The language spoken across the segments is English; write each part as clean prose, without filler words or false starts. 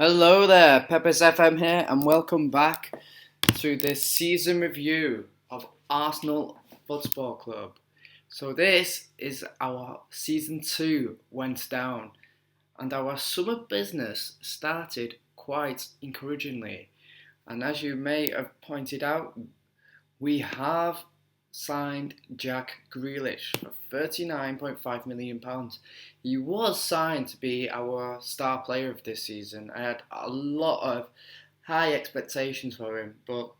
Hello there, Peppers FM here, and welcome back to this season review of Arsenal Football Club. So this is our season 2 went down, and our summer business started quite encouragingly. And as you may have pointed out, we have signed Jack Grealish for £39.5 million. He was signed to be our star player of this season. I had a lot of high expectations for him, but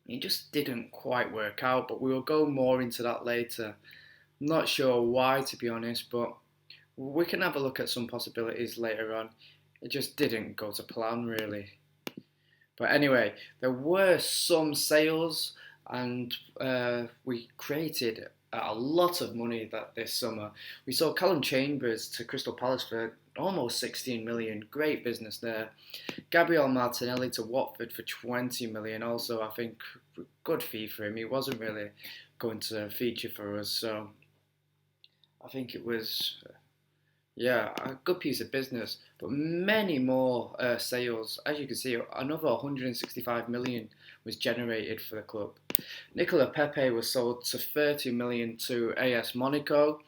it just didn't quite work out. But we will go more into that later. I'm not sure why, to be honest, but we can have a look at some possibilities later on. It just didn't go to plan, really. But anyway, there were some sales, and we created a lot of money this summer. We sold Callum Chambers to Crystal Palace for almost 16 million. Great business there. Gabriel Martinelli to Watford for 20 million. Also, I think good fee for him. He wasn't really going to feature for us, so I think it was a good piece of business, but many more sales. As you can see, another 165 million was generated for the club. Nicola Pepe was sold to 30 million to AS Monaco.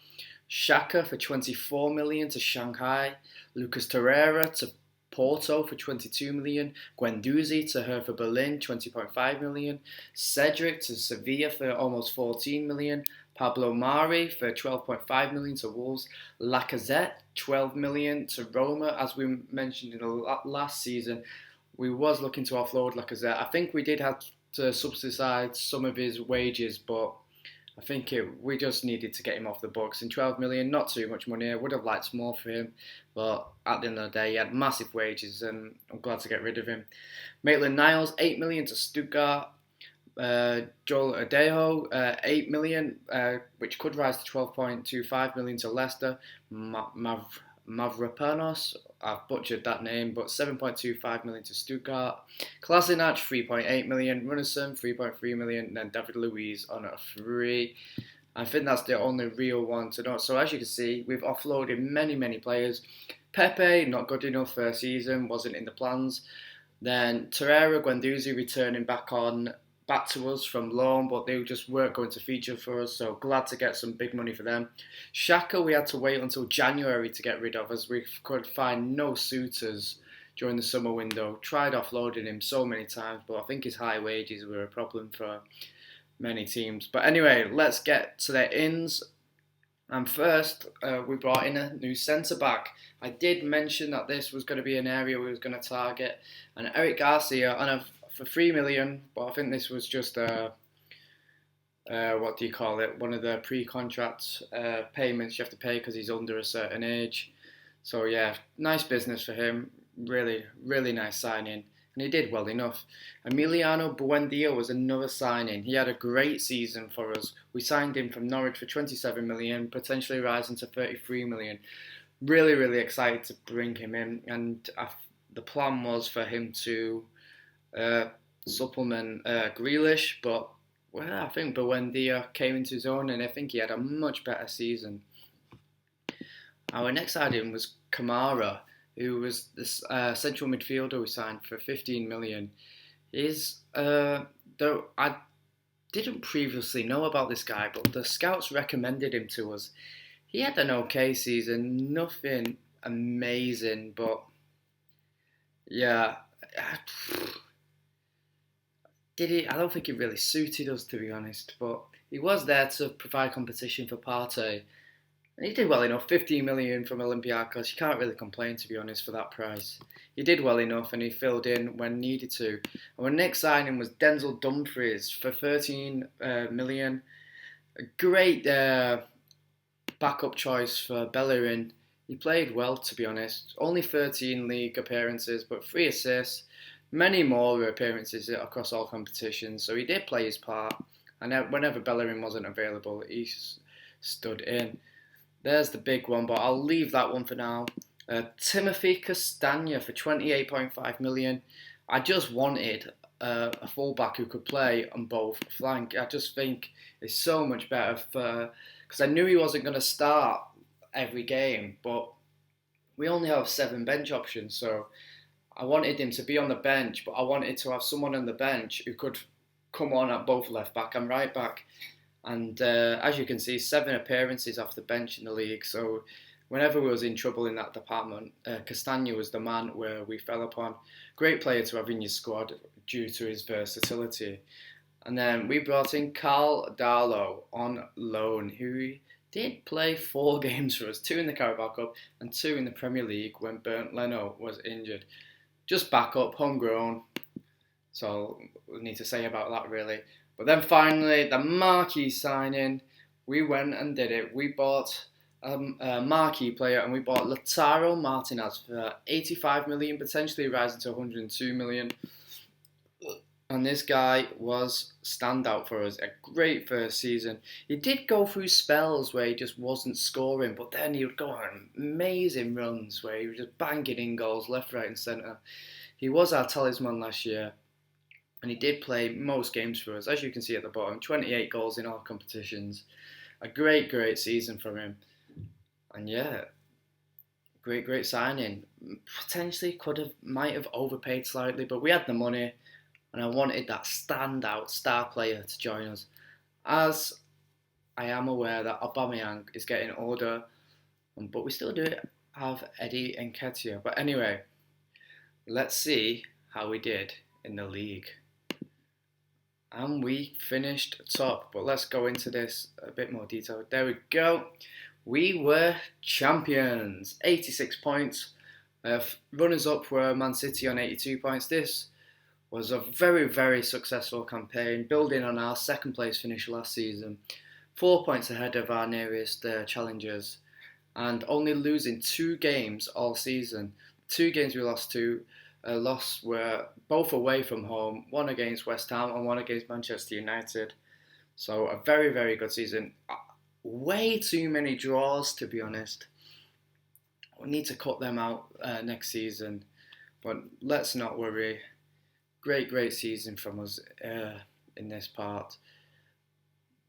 Xhaka for 24 million to Shanghai. Lucas Torreira to Porto for 22 million. Guendouzi to Hertha Berlin, 20.5 million. Cedric to Sevilla for almost 14 million. Pablo Mari for 12.5 million to Wolves. Lacazette, 12 million to Roma. As we mentioned in the last season, we was looking to offload Lacazette. I think we did have to subsidise some of his wages, but I think we just needed to get him off the books. And 12 million, not too much money. I would have liked more for him, but at the end of the day, he had massive wages, and I'm glad to get rid of him. Maitland-Niles, 8 million to Stuttgart. Joel Adejo, 8 million, which could rise to 12.25 million to Leicester. Mavropanos, I've butchered that name, but 7.25 million to Stuttgart. Kolasinac, 3.8 million. Runarsson, 3.3 million. And then David Luiz on a free. I think that's the only real one to know. So as you can see, we've offloaded many players. Pepe, not good enough for a season, wasn't in the plans. Then Torreira, Guendouzi returning back to us from loan, but they just weren't going to feature for us, so glad to get some big money for them. Xhaka we had to wait until January to get rid of, as we could find no suitors during the summer window. Tried offloading him so many times, but I think his high wages were a problem for many teams. But anyway, let's get to their ins. And first, we brought in a new centre-back. I did mention that this was going to be an area we was going to target, and Eric Garcia for 3 million, but I think this was just what do you call it? One of the pre-contract payments you have to pay because he's under a certain age. So yeah, nice business for him. Really nice signing, and he did well enough. Emiliano Buendia was another signing. He had a great season for us. We signed him from Norwich for 27 million, potentially rising to 33 million. Really excited to bring him in, and the plan was for him to supplement Grealish, but I think Buendia came into his own, and I think he had a much better season. Our next item was Kamara, who was the central midfielder we signed for 15 million. Though I didn't previously know about this guy, but the scouts recommended him to us. He had an okay season, nothing amazing, but yeah. I don't think it really suited us, to be honest, but he was there to provide competition for Partey. And he did well enough, 15 million from Olympiacos. You can't really complain, to be honest, for that price. He did well enough, and he filled in when needed to. And our next signing was Denzel Dumfries for 13 million. A great backup choice for Bellerin. He played well, to be honest. Only 13 league appearances, but 3 assists. Many more appearances across all competitions, so he did play his part. And whenever Bellerin wasn't available, he stood in. There's the big one, but I'll leave that one for now. Timothy Castagna for 28.5 million. I just wanted a fullback who could play on both flank. I just think it's so much better because I knew he wasn't going to start every game, but we only have 7 bench options, so I wanted him to be on the bench, but I wanted to have someone on the bench who could come on at both left back and right back. And as you can see, 7 appearances off the bench in the league. So whenever we was in trouble in that department, Castagna was the man where we fell upon. Great player to have in your squad due to his versatility. And then we brought in Carl Darlow on loan, who did play 4 games for us, 2 in the Carabao Cup and 2 in the Premier League when Bernd Leno was injured. Just backup, homegrown. So we need to say about that really. But then finally, the marquee signing, we went and did it. We bought a marquee player and we bought Lautaro Martinez for 85 million, potentially rising to 102 million. And this guy was standout for us. A great first season. He did go through spells where he just wasn't scoring, but then he would go on amazing runs where he was just banging in goals left, right, and centre. He was our talisman last year, and he did play most games for us. As you can see at the bottom, 28 goals in all competitions. A great, great season from him. And yeah, great signing. Potentially might have overpaid slightly, but we had the money. And I wanted that standout star player to join us. As I am aware that Aubameyang is getting older, but we still do have Eddie Nketiah. But anyway, let's see how we did in the league. And we finished top, but let's go into this a bit more detail. There we go. We were champions, 86 points. Runners up were Man City on 82 points. This was a very, very successful campaign, building on our second place finish last season. 4 points ahead of our nearest challengers, and only losing 2 games all season. 2 games we lost to. Loss were both away from home, one against West Ham and one against Manchester United. So a very, very good season. Way too many draws, to be honest. We need to cut them out next season, but let's not worry. Great season from us in this part.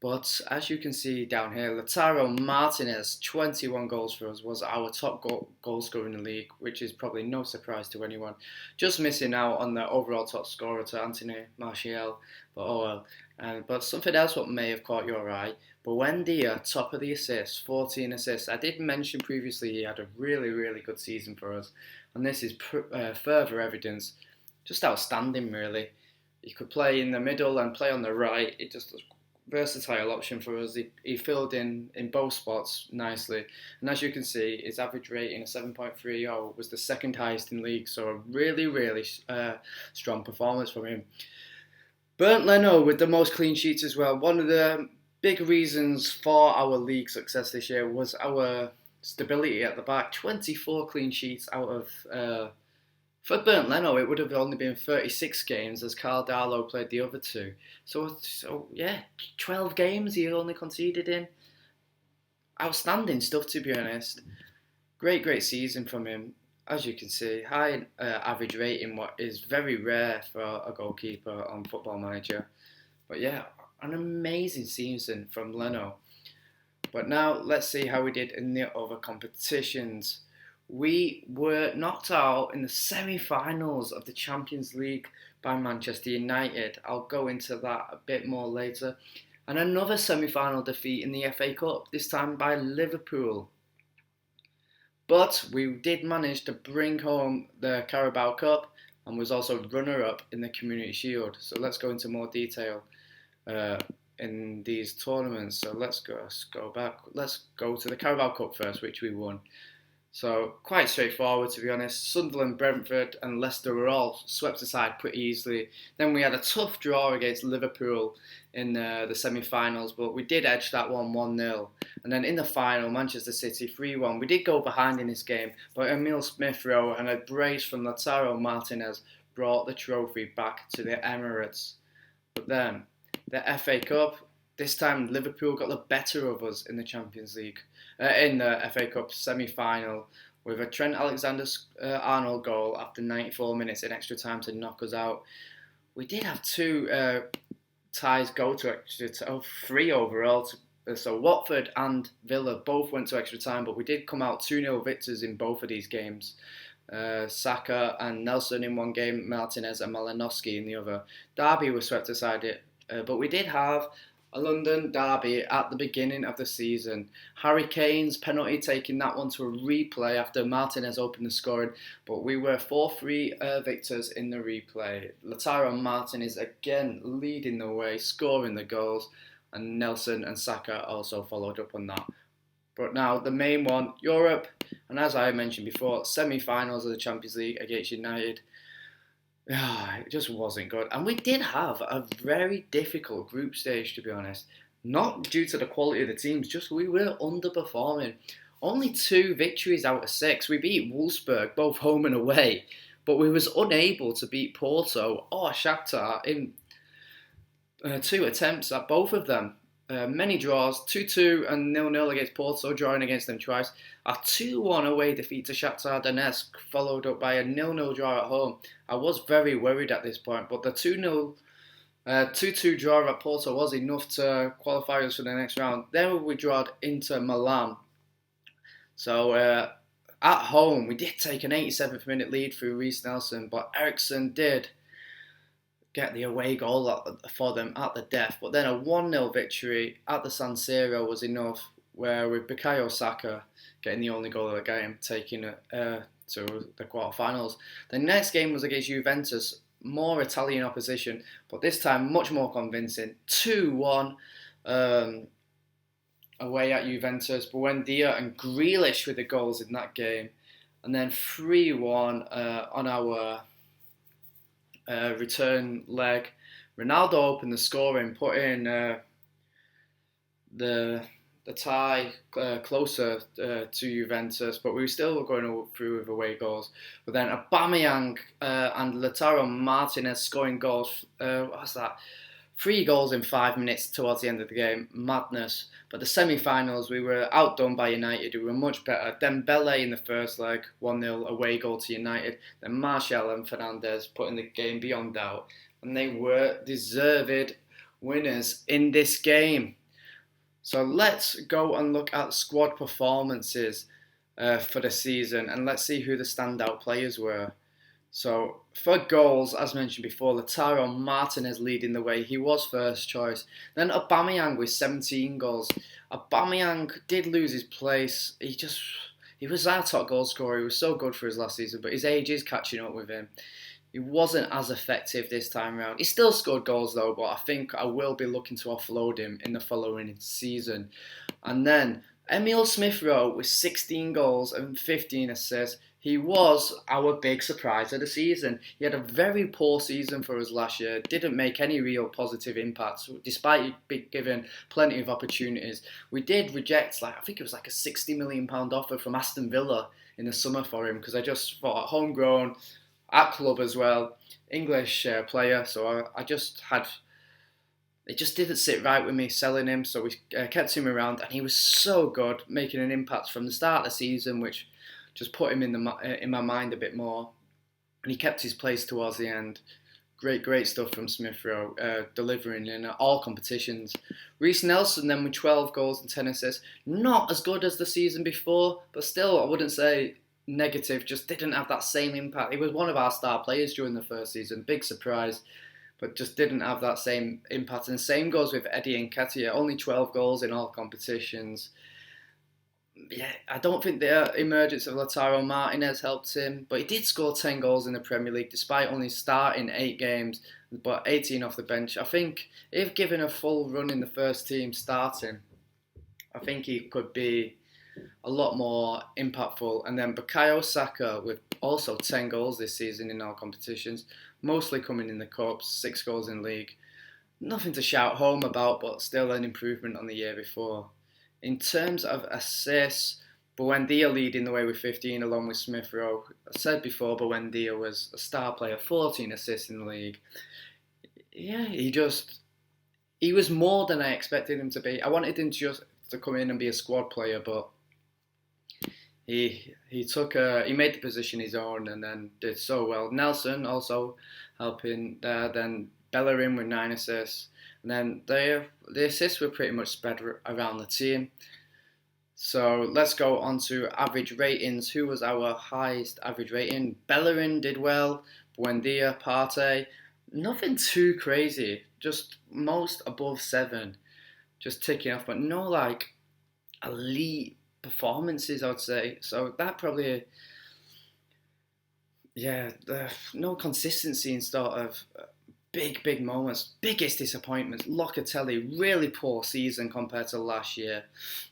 But as you can see down here, Lautaro Martinez, 21 goals for us, was our top goal scorer in the league, which is probably no surprise to anyone. Just missing out on the overall top scorer to Anthony Martial, but oh well. But something else what may have caught your eye, Buendia, top of the assists, 14 assists. I did mention previously he had a really, really good season for us, and this is further evidence. Just outstanding, really. He could play in the middle and play on the right. It just was a versatile option for us. He filled in both spots nicely. And as you can see, his average rating of 7.30 was the second highest in league. So a really, really strong performance from him. Bernd Leno with the most clean sheets as well. One of the big reasons for our league success this year was our stability at the back. 24 clean sheets out of... For Bernd Leno, it would have only been 36 games as Carl Darlow played the other 2. So yeah, 12 games he only conceded in. Outstanding stuff, to be honest. Great season from him. As you can see, high average rating, what is very rare for a goalkeeper on Football Manager. But yeah, an amazing season from Leno. But now let's see how we did in the other competitions. We were knocked out in the semi-finals of the Champions League by Manchester United. I'll go into that a bit more later. And another semi-final defeat in the FA Cup, this time by Liverpool. But we did manage to bring home the Carabao Cup and was also runner-up in the Community Shield. So let's go into more detail in these tournaments. So let's go back. Let's go to the Carabao Cup first, which we won. So quite straightforward, to be honest. Sunderland, Brentford and Leicester were all swept aside pretty easily. Then we had a tough draw against Liverpool in the semi-finals, but we did edge that one 1-0. And then in the final, Manchester City 3-1. We did go behind in this game, but Emile Smith-Rowe and a brace from Lautaro Martinez brought the trophy back to the Emirates. But then, the FA Cup, this time Liverpool got the better of us in the Champions League. In the FA Cup semi-final with a Trent Alexander-Arnold goal after 94 minutes in extra time to knock us out. We did have 2 ties go to extra time, 3 overall. So Watford and Villa both went to extra time, but we did come out 2-0 victors in both of these games. Saka and Nelson in one game, Martinez and Malinowski in the other. Derby was swept aside it, but we did have a London derby at the beginning of the season. Harry Kane's penalty, taking that one to a replay after Martinez opened the scoring, but we were 4-3 victors in the replay. Lautaro Martinez again leading the way, scoring the goals, and Nelson and Saka also followed up on that. But now the main one, Europe, and as I mentioned before, semi-finals of the Champions League against United. It just wasn't good. And we did have a very difficult group stage, to be honest. Not due to the quality of the teams, just we were underperforming. Only 2 victories out of 6. We beat Wolfsburg, both home and away. But we was unable to beat Porto or Shakhtar in 2 attempts at both of them. Many draws, 2-2 and 0-0 against Porto, drawing against them twice. A 2-1 away defeat to Shakhtar Donetsk, followed up by a 0-0 draw at home. I was very worried at this point, but the 2-2 draw at Porto was enough to qualify us for the next round. Then we drawed into Milan. So at home, we did take an 87th minute lead through Reiss Nelson, but Eriksen did get the away goal for them at the death. But then a 1-0 victory at the San Siro was enough, where with Bukayo Saka getting the only goal of the game, taking it to the quarterfinals. The next game was against Juventus, more Italian opposition, but this time much more convincing. 2-1 away at Juventus. Buendia and Grealish with the goals in that game. And then 3-1 on our return leg. Ronaldo opened the scoring, putting the tie closer to Juventus, but we were still going through with away goals. But then Aubameyang and Lautaro Martinez scoring goals. What's that? 3 goals in 5 minutes towards the end of the game. Madness. But the semi-finals, we were outdone by United, who were much better. Dembele in the first leg, 1-0 away goal to United. Then Martial and Fernandes putting the game beyond doubt. And they were deserved winners in this game. So let's go and look at squad performances for the season, and let's see who the standout players were. So for goals, as mentioned before, Lautaro Martinez leading the way. He was first choice. Then Aubameyang with 17 goals. Aubameyang did lose his place. He was our top goal scorer. He was so good for his last season, but his age is catching up with him. He wasn't as effective this time around. He still scored goals though, but I think I will be looking to offload him in the following season. And then Emile Smith-Rowe with 16 goals and 15 assists. He was our big surprise of the season. He had a very poor season for us last year. Didn't make any real positive impacts, despite being given plenty of opportunities. We did reject, I think it was like a £60 million offer from Aston Villa in the summer for him, because I just thought homegrown, at club as well, English player. So I just had, it just didn't sit right with me selling him. So we kept him around, and he was so good, making an impact from the start of the season, which just put him in my mind a bit more. And he kept his place towards the end. Great stuff from Smith-Rowe, delivering in all competitions. Reiss Nelson then with 12 goals and 10 assists. Not as good as the season before, but still I wouldn't say negative, just didn't have that same impact. He was one of our star players during the first season, big surprise, but just didn't have that same impact. And the same goes with Eddie Nketiah, only 12 goals in all competitions. Yeah, I don't think the emergence of Lautaro Martinez helped him, but he did score 10 goals in the Premier League despite only starting 8 games, but 18 off the bench. I think if given a full run in the first team starting, I think he could be a lot more impactful. And then Bukayo Saka with also 10 goals this season in all competitions, mostly coming in the Cups, 6 goals in league. Nothing to shout home about, but still an improvement on the year before. In terms of assists, Buendia leading the way with 15 along with Smith-Rowe. I said before, Buendia was a star player, 14 assists in the league. Yeah, he was more than I expected him to be. I wanted him to come in and be a squad player, but he made the position his own and then did so well. Nelson also helping there, then Bellerin with 9 assists. And then the assists were pretty much spread around the team. So let's go on to average ratings. Who was our highest average rating? Bellerin did well. Buendia, Partey. Nothing too crazy. Just most above 7. Just ticking off, but no like elite performances, I would say. So that probably, yeah, no consistency in sort of big moments. Biggest disappointments. Locatelli, really poor season compared to last year.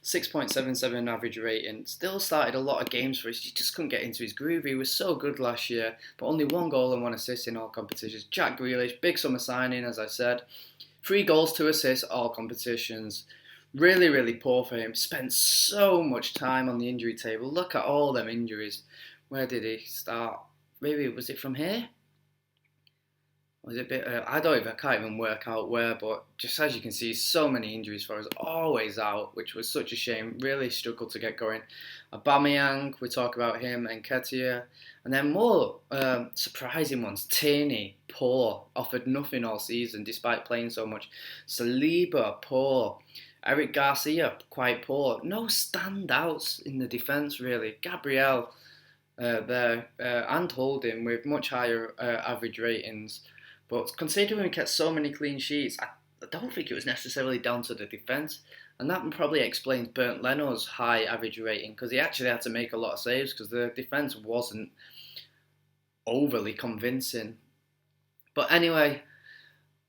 6.77 average rating. Still started a lot of games for us. He just couldn't get into his groove. He was so good last year, but only 1 goal and 1 assist in all competitions. Jack Grealish, big summer signing, as I said. 3 goals, 2 assists, all competitions. Really poor for him. Spent so much time on the injury table. Look at all them injuries. Where did he start? Maybe was it from here? Was it a bit? I can't even work out where. But just as you can see, so many injuries for us. Always out, which was such a shame. Really struggled to get going. Aubameyang, we talk about him, and Nketiah, and then more surprising ones. Tierney, poor, offered nothing all season despite playing so much. Saliba, poor. Eric Garcia, quite poor. No standouts in the defence, really. Gabriel there and Holding with much higher average ratings. But considering we kept so many clean sheets, I don't think it was necessarily down to the defence. And that probably explains Bernd Leno's high average rating because he actually had to make a lot of saves because the defence wasn't overly convincing. But anyway,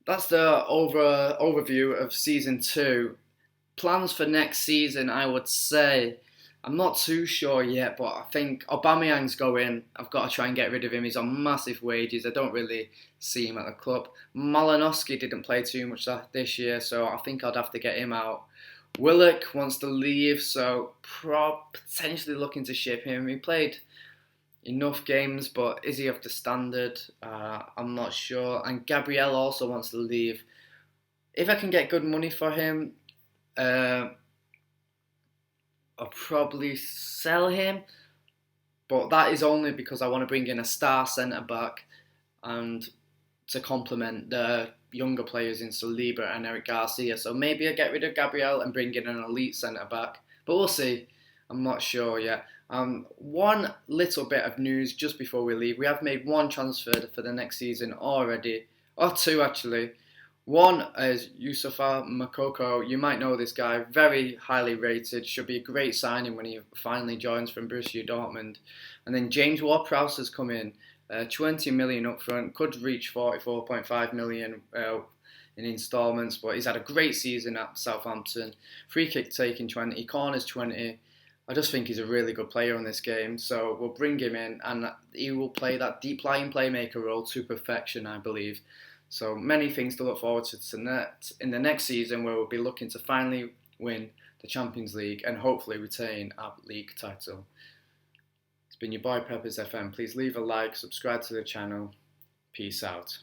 that's the overview of season 2. Plans for next season, I would say, I'm not too sure yet, but I think Aubameyang's going. I've got to try and get rid of him. He's on massive wages. I don't really see him at the club. Malinowski didn't play too much this year, so I think I'd have to get him out. Willock wants to leave, so potentially looking to ship him. He played enough games, but is he up to standard? I'm not sure. And Gabriel also wants to leave. If I can get good money for him, I'll probably sell him, but that is only because I want to bring in a star centre back and to complement the younger players in Saliba and Eric Garcia. So maybe I get rid of Gabriel and bring in an elite centre back, but we'll see. I'm not sure yet. One little bit of news just before we leave: we have made 1 transfer for the next season already, or 2 actually. One is Youssoufa Moukoko. You might know this guy, very highly rated, should be a great signing when he finally joins from Borussia Dortmund. And then James Ward-Prowse has come in, 20 million up front, could reach 44.5 million in instalments, but he's had a great season at Southampton. Free kick taking 20, corners 20. I just think he's a really good player in this game, so we'll bring him in and he will play that deep lying playmaker role to perfection, I believe. So many things to look forward to in the next season, where we'll be looking to finally win the Champions League and hopefully retain our league title. It's been your boy Peppers FM. Please leave a like, subscribe to the channel. Peace out.